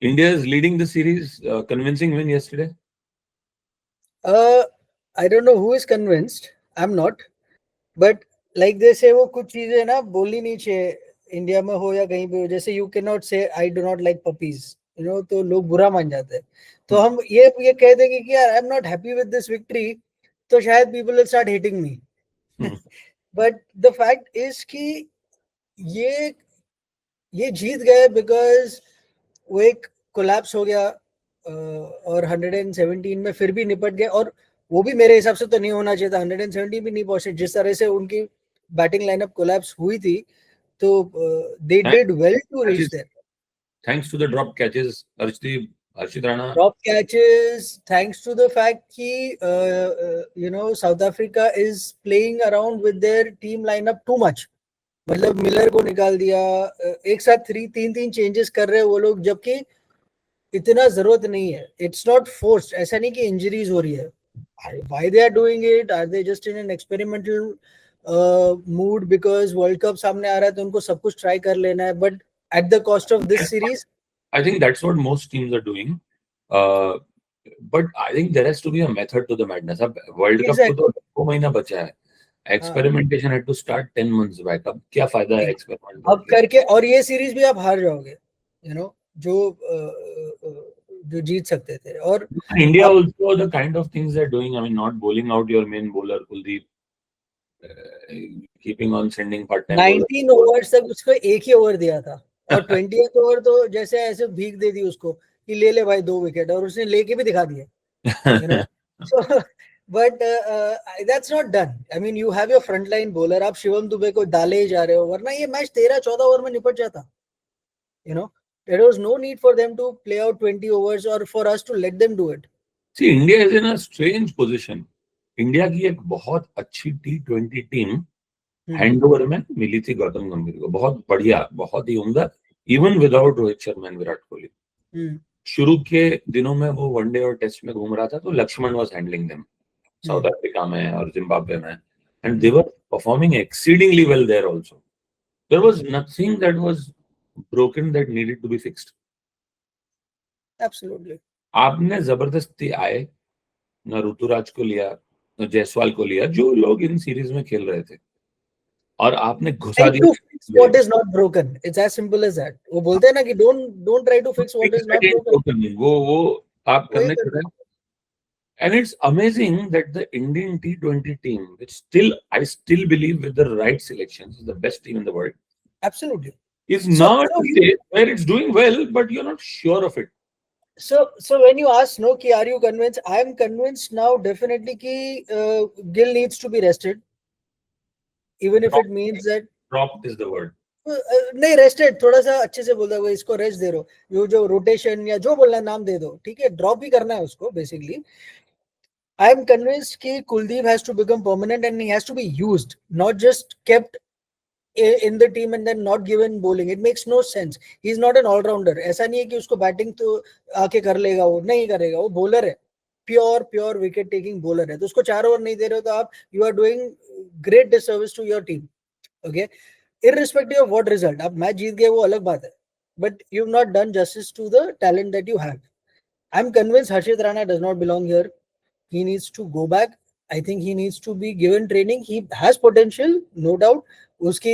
India is leading the series. Convincing win yesterday. I don't know who is convinced. I'm not. But like they say, वो कुछ चीजें ना बोलनी नहीं चाहिए इंडिया में हो या कहीं पे हो. जैसे यू कैन नॉट से I do not like puppies, you know, तो लोग बुरा मान जाते हैं. तो हम ये कह देंगे कि यार I am not happy with this victory, तो शायद people will start hating me. But the fact is कि ये ये जीत गए बिकॉज वो एक कोलैप्स हो गया और 117 में फिर भी निपट गए. और वो भी मेरे हिसाब से तो नहीं होना चाहिए था. 117 भी नहीं पहुंचे. जिस तरह से उनकी बैटिंग लाइनअप कोलैप्स हुई थी, तो they did well to reach there. Thanks to the drop catches, Harshit Rana. Drop catches, thanks to the fact कि you know, South Africa is playing around with their team lineup too much. मतलब Miller को निकाल दिया, एक साथ तीन changes कर रहे हैं वो लोग, जबकि इतना जरूरत नहीं है. It's not forced. ऐसा नहीं कि इंजरीज हो रही है. Why they are doing it? Are they just in an experimental mood because World Cup सामने आ रहा है तो उनको सब कुछ ट्राई कर लेना है, but at the cost of this series? I think that's what most teams are doing. But I think there has to be a method to the madness. अब World Cup को तो 2 महीना बचा है. Experimentation had to start 10 months back. अब क्या फायदा है एक्सपेरिमेंट अब करके? और ये सीरीज भी आप हार जाओगे, you know, जो जीत सकते थे. और India also the kind of things they're doing. I mean, not bowling out your main bowler Kuldeep, keeping on sending part-time 19 overs तक उसको एक ही ओवर दिया था, और 20th ओवर तो जैसे ऐसे भीख दे दी उसको कि ले ले भाई 2 विकेट, और उसने लेके भी दिखा दिए, you know. So, but that's not done. I mean, you have your frontline bowler. आप शिवम दुबे को डाले ही जा रहे हो, वरना ये मैच 13-14 ओवर में निपट जाता. You know, there was no need for them to play out 20 overs or for us to let them do it. See, India is in a strange position. India की एक बहुत अच्छी T20 टीम हैंडओवर में मिली थी गौतम गंभीर को. बहुत बढ़िया, बहुत ही उम्दा, even without Rohit Sharma and Virat Kohli. शुरू के दिनों में वो वनडे और टेस्ट में घूम रहा था, तो Laxman was handling them South Africa में और जिम्बाब्वे में, and they were performing exceedingly well there also. There was nothing that was broken that needed to be fixed. Absolutely. आपने जबरदस्ती आए, न ऋतुराज को लिया, न जायसवाल को लिया, जो लोग इन सीरीज में खेल रहे थे, और आपने घुसा दिया. What is not broken? It's as simple as that. वो बोलते हैं ना कि don't try to fix what is not broken. वो आप करने के लिए. And it's amazing that the Indian T20 team, which I still believe with the right selections, is the best team in the world. Absolutely. Is not where it's doing well, but you're not sure of it. So when you ask, no, ki are you convinced? I'm convinced now, definitely, ki Gill needs to be rested, even if it means that dropped is the word. नहीं, rested थोड़ा सा अच्छे से बोलता है, इसको rest दे दो, ये जो रोटेशन या जो बोलना है नाम दे दो, ठीक है. ड्रॉप भी करना है उसको बेसिकली. आई एम कन्विंस्ड कि Kuldeep has to become permanent and he has to be used, not just kept in the team and then not given bowling. It makes no sense. He is not an all-rounder. ऐसा नहीं है कि उसको batting तो आके कर लेगा, वो नहीं करेगा. वो बॉलर है, प्योर विकेट टेकिंग बॉलर है. तो उसको 4 ओवर नहीं दे रहे हो तो आप you are doing great disservice to your team. Okay, irrespective of what result. आप मैच जीत गए वो अलग बात है, but you've not done justice to the talent that you have. I'm convinced Harshit Rana does not belong here. He needs to go back. I think he needs to be given training. He has potential, no doubt. उसकी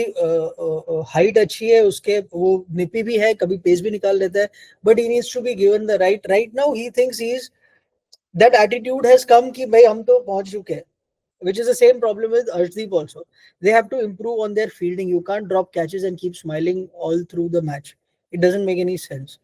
height अच्छी है, उसके वो निपी भी है, कभी pace भी निकाल लेता है, but he needs to be given the right now he thinks he is that attitude has come कि भाई हम तो पहुंच चुके हैं, which is the same problem with Arshdeep also. They have to improve on their fielding. You can't drop catches and keep smiling all through the match. It doesn't make any sense.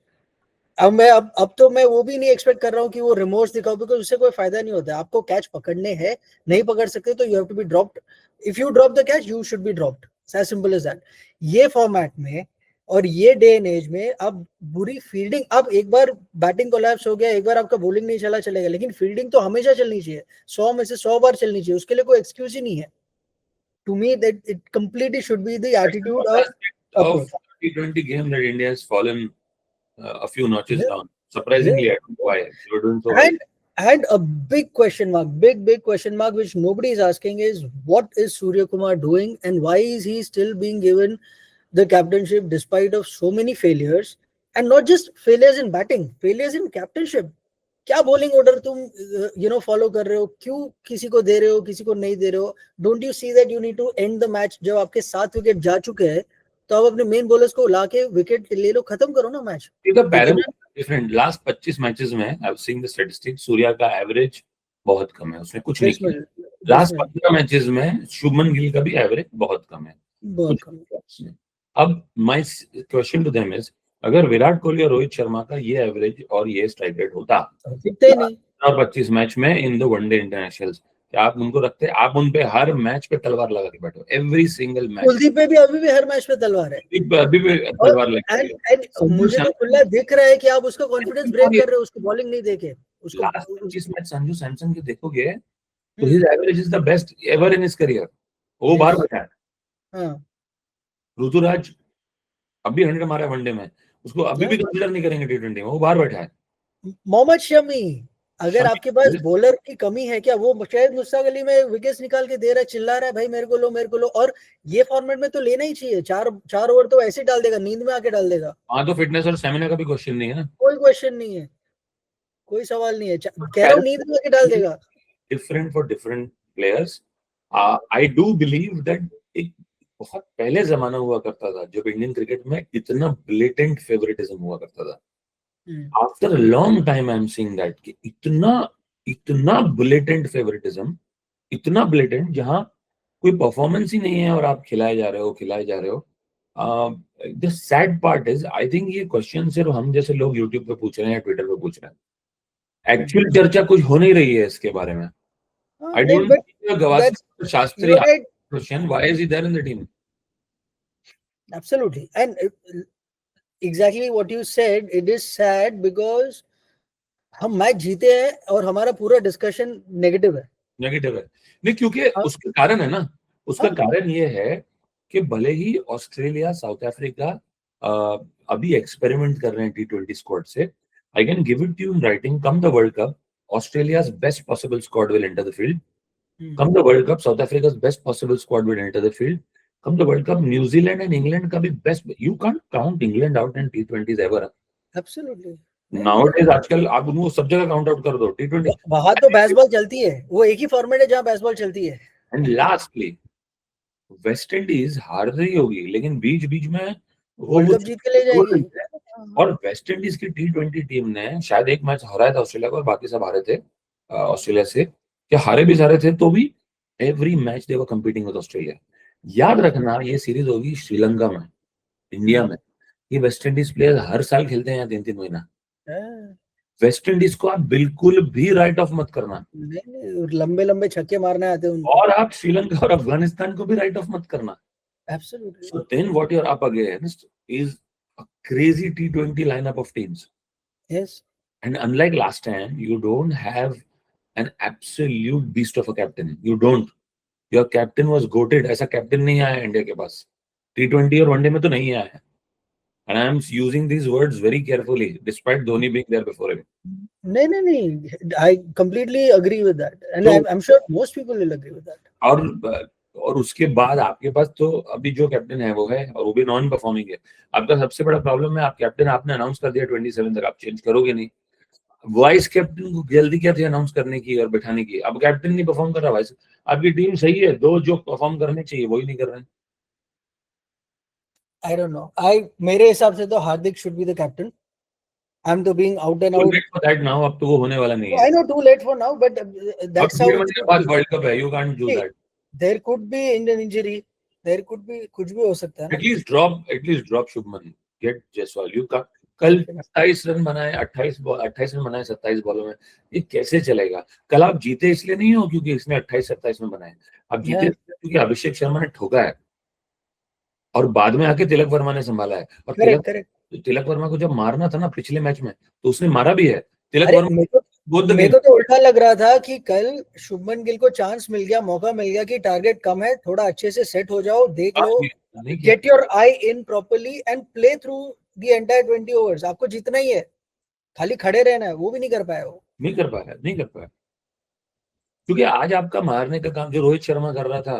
अब तो मैं वो भी नहीं expect कर रहा हूँ कि वो रिमोर्स दिखाओ, बिकॉज उससे कोई फायदा नहीं होता. आपको कैच पकड़ने हैं, नहीं पकड़ सकते तो you have to be dropped. If you drop the catch you should be dropped. As simple as that. ये फॉर्मेट में और ये डे एंड एज में अब बुरी फील्डिंग, अब एक बार बैटिंग कोलैप्स हो गया, एक बार आपका बॉलिंग नहीं चलेगा, लेकिन फील्डिंग तो हमेशा चलनी चाहिए, 100 में से 100 बार चलनी चाहिए. उसके लिए कोई एक्सक्यूज ही नहीं है. To me that it completely should be the attitude of T20 game that India has fallen a few notches down. Surprisingly, I don't know why. They were doing so well. And a big question mark, big question mark, which nobody is asking is, what is Surya Kumar doing and why is he still being given the captainship despite of so many failures? And not just failures in batting, failures in captaincy. क्या bowling order तुम follow कर रहे हो, क्यों किसी को दे रहे हो किसी को नहीं दे रहे हो? Don't you see that you need to end the match? जब आपके 7 विकेट जा चुके हैं तो आप अपने मेन बॉलर्स को लाके विकेट ले लो, खत्म करो ना मैच। डिफरेंट लास्ट 25 मैचेस में I have seen the statistics, Surya का एवरेज बहुत कम है, उसने कुछ नहीं किया। लास्ट 15 मैचेस में शुभमन गिल का भी एवरेज बहुत कम है, बहुत कम। अब my question to them is, अगर विराट कोहली और रोहित शर्मा का ये एवरेज और ये स्ट्राइक रेट होता नहीं और 25 मैच में इन द वनडे इंटरनेशनल्स, क्या आप उनको रखते? आप उन पे हर मैच पे तलवार लगा के बैठो, एवरी सिंगल मैच। कुलदीप पे भी अभी भी हर मैच पे तलवार है, अभी भी तलवार लगी। मुझे तो खुला दिख रहा है कि आप उसका कॉन्फिडेंस ब्रेक कर रहे हो उसको बॉलिंग नहीं देके। उसको लास्ट 25 मैच संजू सैमसन के देखोगे तो his average is the best ever in his career, वो बार बैठा है। हाँ, ऋतुराज अभी 100 मारा वनडे में, उसको अभी भी कंसीडर नहीं करेंगे टी20 में, वो बाहर बैठा है। मोहम्मद शमी, अगर आपके पास बॉलर की कमी है क्या? वो शायद मुश्ताक अली में विकेट्स निकाल के दे रहा है, चिल्ला रहा है भाई मेरे को लो मेरे को लो, और ये फॉर्मेट में तो लेना ही चाहिए। 4 ओवर तो ऐसे डाल देगा, नींद में आके डाल देगा। हाँ, तो फिटनेस और स्टेमिना का भी क्वेश्चन नहीं है ना, कोई क्वेश्चन नहीं है, कोई सवाल नहीं है, कह रहा हूँ नींद में आके डाल देगा। Different for different players. I do believe that एक बहुत पहले जमाना हुआ करता था जब इंडियन क्रिकेट में इतना ब्लेटेंट फेवरेटिज्म हुआ करता था। After long time I am seeing that कि इतना ब्लेटेंट फेवरेटिज्म, इतना ब्लेटेंट, जहां कोई परफॉर्मेंस ही नहीं है और आप खिलाए जा रहे हो। The sad part is, I think ये क्वेश्चन सिर्फ हम जैसे लोग यूट्यूब पे पूछ रहे हैं या ट्विटर पे पूछ रहे हैं, एक्चुअल चर्चा कुछ हो नहीं रही है इसके बारे में। I don't know Gavaskar Shastri question, why is he there in the team? Absolutely, and exactly what you said, it is sad because हम मैच जीते हैं और हमारा पूरा डिस्कशन नेगेटिव है। नहीं, क्योंकि उसका कारण है ना, उसका कारण ये है कि भले ही ऑस्ट्रेलिया साउथ अफ्रीका अभी एक्सपेरिमेंट कर रहे हैं टी20 स्क्वाड से, I can give it to you in writing, come the world cup Australia's best possible squad will enter the field, come the world cup South Africa's best possible squad will enter the field, come the world cup New Zealand and England का भी best. You can't count England out in टी20 ever. Absolutely, nowadays आजकल आप उनको सब जगह count out कर दो टी20। वहां तो बेसबॉल चलती है, वो एक ही फॉर्मेट है जहां बेसबॉल चलती है। एंड लास्टली वेस्ट इंडीज हार रही होगी लेकिन बीच बीच में वर्ल्ड कप जीत के ले जाएगी। और वेस्ट इंडीज की टी20 टीम ने शायद एक मैच हराया था ऑस्ट्रेलिया को और बाकी सब हारे थे ऑस्ट्रेलिया से, क्या हारे भी सारे थे, तो भी every match they were competing with Australia. याद रखना ये सीरीज होगी श्रीलंका में, इंडिया में। ये वेस्ट इंडीज प्लेयर हर साल खेलते हैं 3-3 महीना। वेस्ट इंडीज को आप बिल्कुल भी राइट ऑफ मत करना, लंबे लंबे छक्के मारने आते हैं उनको। और आप श्रीलंका और अफगानिस्तान को भी राइट ऑफ मत करना। Absolutely. So then what you're up against is a crazy T20 lineup of teams. Yes. And unlike last time, you don't have an absolute beast of a captain. You don't. Your captain was goated. ऐसा captain नहीं आया India के पास T20 और one day में, तो नहीं आया है। And I am using these words very carefully, despite Dhoni being there before him. नहीं, I completely agree with that, and so, I'm sure most people will agree with that. और उसके बाद आपके पास तो अभी जो कैप्टन है वो है, और वो भी नॉन परफॉर्मिंग है। आपका सबसे बड़ा प्रॉब्लम है, आप कैप्टन आपने अनाउंस कर दिया 27 तक, आप चेंज करोगे नहीं। वाइस कैप्टन को जल्दी क्या थी अनाउंस करने की और बैठाने की? अब कैप्टन नहीं परफॉर्म कर रहा, वाइस आपकी टीम सही है, दो जो परफॉर्म करने चाहिए वही नहीं कर रहे हैं। I don't know. मेरे हिसाब से तो हार्दिक should be the captain. I'm to being out and out. Too late for that now. अब तो वो होने वाला नहीं है। I know too late for now, but that's how. अब वर्ल्ड कप है, you can't do that. There could be Indian injury. There could be कुछ भी हो सकता है ना। At least drop Shubman. Get Jaiswal. You can't. कल 27 run बनाए, 28 रन बनाए 27 बॉलों में, ये कैसे चलेगा? कल आप जीते इसलिए नहीं हो क्योंकि इसने 28-27 में बनाए, आप जीते क्योंकि अभिषेक शर्मा ने ठोका है और बाद में आके तिलक वर्मा ने संभाला है। और तिलक वर्मा को जब मारना था ना पिछले मैच में, तो उसने मारा भी है। तिलक वर्मा मेरे को तो उल्टा लग रहा था कि कल शुभमन गिल को चांस मिल गया, मौका मिल गया कि टारगेट कम है, थोड़ा अच्छे से सेट हो जाओ, देख लो, get your eye in properly and play through the entire 20 overs. आपको जीतना ही है, खाली खड़े रहना है, वो भी नहीं कर पाया। वो नहीं कर पाया क्योंकि आज आपका मारने का काम जो रोहित शर्मा कर रहा था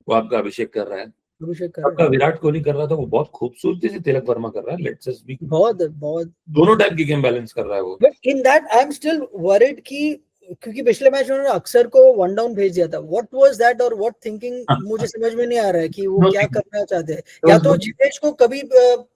वो आपका अभिषेक कर रहा है, अभिषेक कर आपका विराट कोहली कर रहा था वो बहुत खूबसूरती से तिलक वर्मा कर रहा है, लेट्स जस्ट बी, बहुत दोनों टाइप की गेम बैलेंस कर रहा है वो। But in that I am still worried कि क्योंकि पिछले मैच में उन्होंने अक्सर को वन डाउन भेज दिया था, व्हाट वाज दैट और व्हाट थिंकिंग मुझे समझ में नहीं आ रहा है कि वो क्या करना चाहते हैं। या तो जितेश को कभी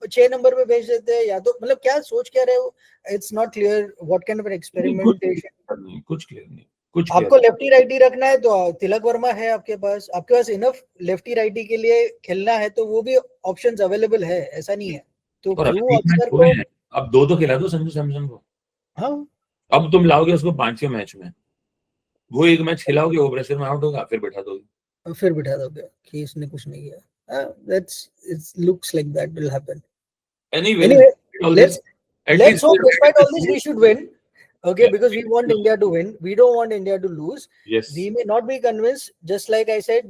6 नंबर पे भेज देते हैं, या तो मतलब क्या सोच क्या रहे हो, it's not clear what kind of experimentation. कुछ क्लियर नहीं, कुछ आपको लेफ्टी राइटी रखना है तो तिलक वर्मा है आपके पास इनफ लेफ्टी राइटी के लिए खेलना है तो वो भी ऑप्शंस अवेलेबल है, ऐसा नहीं है। तो क्यों अक्सर को अब दो तो खिला दो संजू सैमसन को। हाँ, अब तुम लाओगे उसको 5वें मैच में, वो एक मैच खिलाओगे, वो प्रेशर में आउट होगा, फिर बैठा दोगे कि इसने कुछ नहीं किया। That's it looks like that will happen anyway let's hope despite all this we should win. Okay, yeah. Because we want India to win. We don't want India to lose. Yes. We may not be convinced. Just like I said,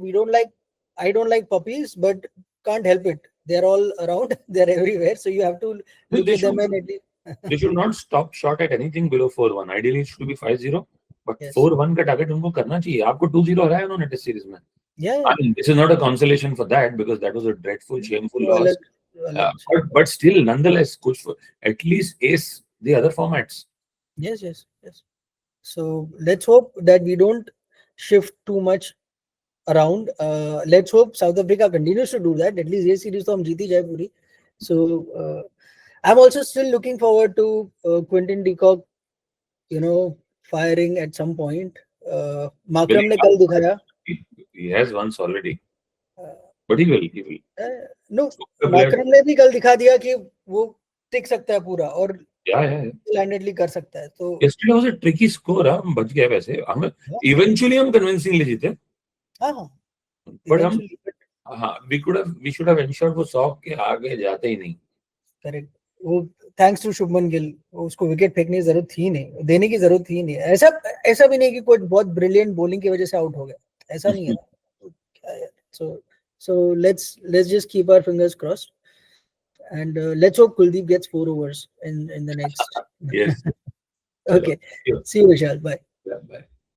I don't like puppies, but can't help it. They're all around. They're everywhere. So you have to look at them and at least. They should not stop short at anything below 4-1. Ideally, it should be 5-0. But yes. 4-1 का target उनको करना चाहिए। आपको 2-0 हराया उन्होंने test series में। Yeah. I mean, this is not a consolation for that because that was a dreadful, shameful loss. But still, nonetheless, कुछ at least ace the other formats. Yes. So let's hope that we don't shift too much around. Let's hope South Africa continues to do that. At least ये series तो हम जीती जाए पूरी. So I'm also still looking forward to Quinton de Kock, firing at some point. Markram ने कल दिखाया. He has once already. But he will. No, Markram ने भी कल दिखा दिया कि वो टिक सकता है पूरा और लैंडेडली कर सकता है। तो yesterday was a tricky score, हम बच गए वैसे, हम eventually हम convincingly जीते। हाँ, but हम we should have ensured वो 100 के आगे जाते ही नहीं। करेक्ट, वो थैंक्स टू शुभमन गिल, उसको विकेट फेंकने की जरूरत थी नहीं, देने की जरूरत थी नहीं। ऐसा भी नहीं कि कोई बहुत ब्रिलियंट बॉलिंग की वजह से आउट हो गया, ऐसा नहीं है। so let's just keep our fingers crossed and let's hope Kuldeep gets 4 overs in the next. Yes. Okay. See you, Vishal. Bye. Yeah, bye.